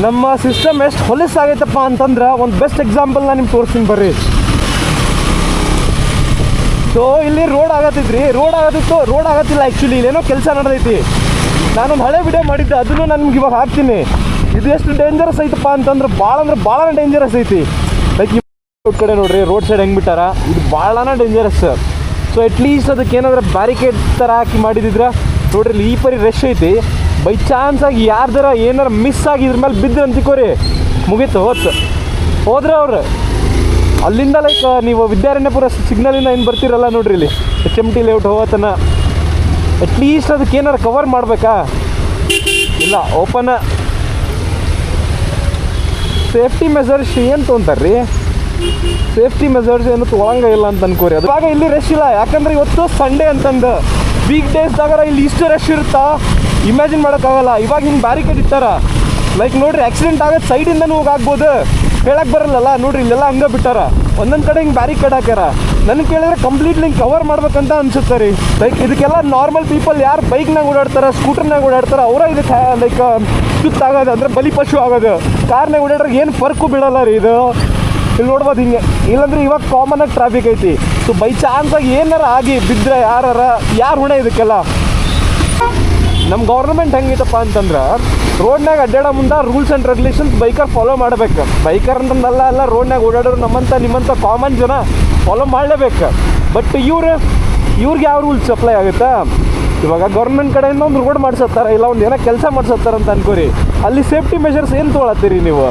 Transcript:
ನಮ್ಮ ಸಿಸ್ಟಮ್ ಎಷ್ಟು ಹೊಲಸಾಗೈತಪ್ಪ ಅಂತಂದ್ರೆ ಒಂದು ಬೆಸ್ಟ್ ಎಕ್ಸಾಂಪಲ್ ನಾನು ನಿಮ್ಗೆ ತೋರಿಸ್ತೀನಿ ಬರ್ರಿ. ಸೊ ಇಲ್ಲಿ ರೋಡ್ ಆಗತ್ತಿತ್ತು, ರೋಡ್ ಆಗತ್ತಿಲ್ಲ. ಆ್ಯಕ್ಚುಲಿ ಇಲ್ಲೇನೋ ಕೆಲಸ ನಡೆದೈತಿ. ನಾನೊಂದು ಹಳೆ ವಿಡಿಯೋ ಮಾಡಿದ್ದೆ, ಅದನ್ನು ನಾನು ನಿಮ್ಗೆ ಇವಾಗ ಹಾಕ್ತೀನಿ. ಇದು ಎಷ್ಟು ಡೇಂಜರಸ್ ಐತಪ್ಪ ಅಂತಂದ್ರೆ ಭಾಳ ಡೇಂಜರಸ್ ಐತಿ. ಲೈಕ್ ಈ ಕಡೆ ನೋಡ್ರಿ ರೋಡ್ ಸೈಡ್ ಹೆಂಗೆ ಬಿಟ್ಟಾರ, ಇದು ಭಾಳನೇ ಡೇಂಜರಸ್. ಸೊ ಅಟ್ಲೀಸ್ಟ್ ಅದಕ್ಕೆ ಏನಾದರೂ ಬ್ಯಾರಿಕೇಡ್ ಥರ ಹಾಕಿ ಮಾಡಿದಿದ್ರೆ ನೋಡ್ರಿ. ಇಲ್ಲಿ ಈ ಪರಿ ರಶ್ ಐತಿ. ಬೈ ಚಾನ್ಸ್ ಆಗಿ ಯಾರ್ದಾರ ಏನಾರು ಮಿಸ್ ಆಗಿ ಇದ್ರ ಮೇಲೆ ಬಿದ್ದರೆ ಅಂತಿಕೋರಿ, ಮುಗೀತು, ಹೋದ್ರೆ ಅವ್ರು ಅಲ್ಲಿಂದ. ಲೈಕ್ ನೀವು ವಿದ್ಯಾರಣ್ಯಪುರ ಸಿಗ್ನಲಿಂದ ಏನು ಬರ್ತೀರಲ್ಲ ನೋಡ್ರಿ, ಇಲ್ಲಿ HMT ಲೇಔಟ್ ಹೋಗೋತನ ಅಟ್ಲೀಸ್ಟ್ ಅದಕ್ಕೆ ಏನಾರು ಕವರ್ ಮಾಡಬೇಕಾ? ಇಲ್ಲ, ಓಪನ್ ಸೇಫ್ಟಿ ಮೆಜರ್ಸ್ ಏನು ತೊಗೊಂತಾರ್ರಿ? ಸೇಫ್ಟಿ ಮೆಜರ್ಸ್ ಏನು ತೊಗೊಳಂಗಿಲ್ಲ ಅಂತ ಅನ್ಕೋರಿ. ಅದು ಇವಾಗ ಇಲ್ಲಿ ರಶ್ ಇಲ್ಲ, ಯಾಕಂದ್ರೆ ಇವತ್ತು ಸಂಡೇ ಅಂತಂದು. ವೀಕ್ ಡೇಸ್ದಾಗಾರ ಇಲ್ಲಿ ಇಷ್ಟು ರಶ್ ಇರುತ್ತಾ ಇಮ್ಯಾಜಿನ್ ಮಾಡೋಕ್ಕಾಗಲ್ಲ. ಇವಾಗ ಹಿಂಗೆ ಬ್ಯಾರಿಕೇಡ್ ಇಟ್ಟಾರ. ಲೈಕ್ ನೋಡ್ರಿ, ಆಕ್ಸಿಡೆಂಟ್ ಆಗೋದು ಸೈಡಿಂದನೂ ಹೋಗಾಗ್ಬೋದು, ಹೇಳಕ್ಕೆ ಬರಲ್ಲಲ್ಲ. ನೋಡ್ರಿ ಇಲ್ಲೆಲ್ಲ ಹಂಗೆ ಬಿಟ್ಟಾರ, ಒಂದೊಂದು ಕಡೆ ಹಿಂಗೆ ಬ್ಯಾರಿಕೇಡ್ ಹಾಕ್ಯಾರ. ನನಗೆ ಕೇಳಿದ್ರೆ ಕಂಪ್ಲೀಟ್ಲಿ ಹಿಂಗೆ ಕವರ್ ಮಾಡ್ಬೇಕಂತ ಅನ್ಸುತ್ತೆ ರೀ. ಲೈಕ್ ಇದಕ್ಕೆಲ್ಲ ನಾರ್ಮಲ್ ಪೀಪಲ್ ಯಾರು ಬೈಕ್ನಾಗ ಓಡಾಡ್ತಾರೆ, ಸ್ಕೂಟರ್ನಾಗ ಓಡಾಡ್ತಾರೆ, ಅವರ ಇದಕ್ಕೆ ಲೈಕ್ ಸುತ್ತಾಗೋದು ಅಂದರೆ ಬಲಿಪಶು ಆಗೋದು. ಕಾರ್ನಾಗ ಓಡಾಡ್ರಿಗೆ ಏನು ಫರ್ಕು ಬೀಳಲ್ಲ ರೀ ಇದು. ಇಲ್ಲಿ ನೋಡ್ಬೋದು ಹಿಂಗೆ, ಇಲ್ಲಾಂದ್ರೆ ಇವಾಗ ಕಾಮನಾಗಿ ಟ್ರಾಫಿಕ್ ಐತಿ. ಸೊ ಬೈ ಚಾನ್ಸಾಗಿ ಏನಾರ ಆಗಿ ಬಿದ್ದರೆ ಯಾರು ಹೊಣೆ ಇದಕ್ಕೆಲ್ಲ? ನಮ್ಮ ಗೌರ್ಮೆಂಟ್ ಹೆಂಗೈತಪ್ಪ ಅಂತಂದ್ರೆ ರೋಡ್ನಾಗ ಅಡ್ಡಾಡೋ ಮುಂದೆ rules and regulations biker follow ಮಾಡಬೇಕು. ಬೈಕರ್ ಅಂತಂದಲ್ಲ, ಎಲ್ಲ ರೋಡ್ನಾಗ ಓಡಾಡೋರು ನಿಮ್ಮಂಥ ಕಾಮನ್ ಜನ ಫಾಲೋ ಮಾಡಲೇಬೇಕು. ಬಟ್ ಇವ್ರಿಗೆ ಯಾವ ರೂಲ್ಸ್ ಅಪ್ಲೈ ಆಗುತ್ತಾ? ಇವಾಗ ಗೌರ್ಮೆಂಟ್ ಕಡೆಯಿಂದ ಒಂದು ರೋಡ್ ಮಾಡ್ಸತ್ತಾರೆ, ಇಲ್ಲ ಒಂದು ಏನೋ ಕೆಲಸ ಮಾಡ್ಸತ್ತಾರ ಅಂತ ಅನ್ಕೋರಿ. ಅಲ್ಲಿ ಸೇಫ್ಟಿ ಮೆಷರ್ಸ್ ಏನು ತೊಗೊಳತ್ತೀರಿ ನೀವು?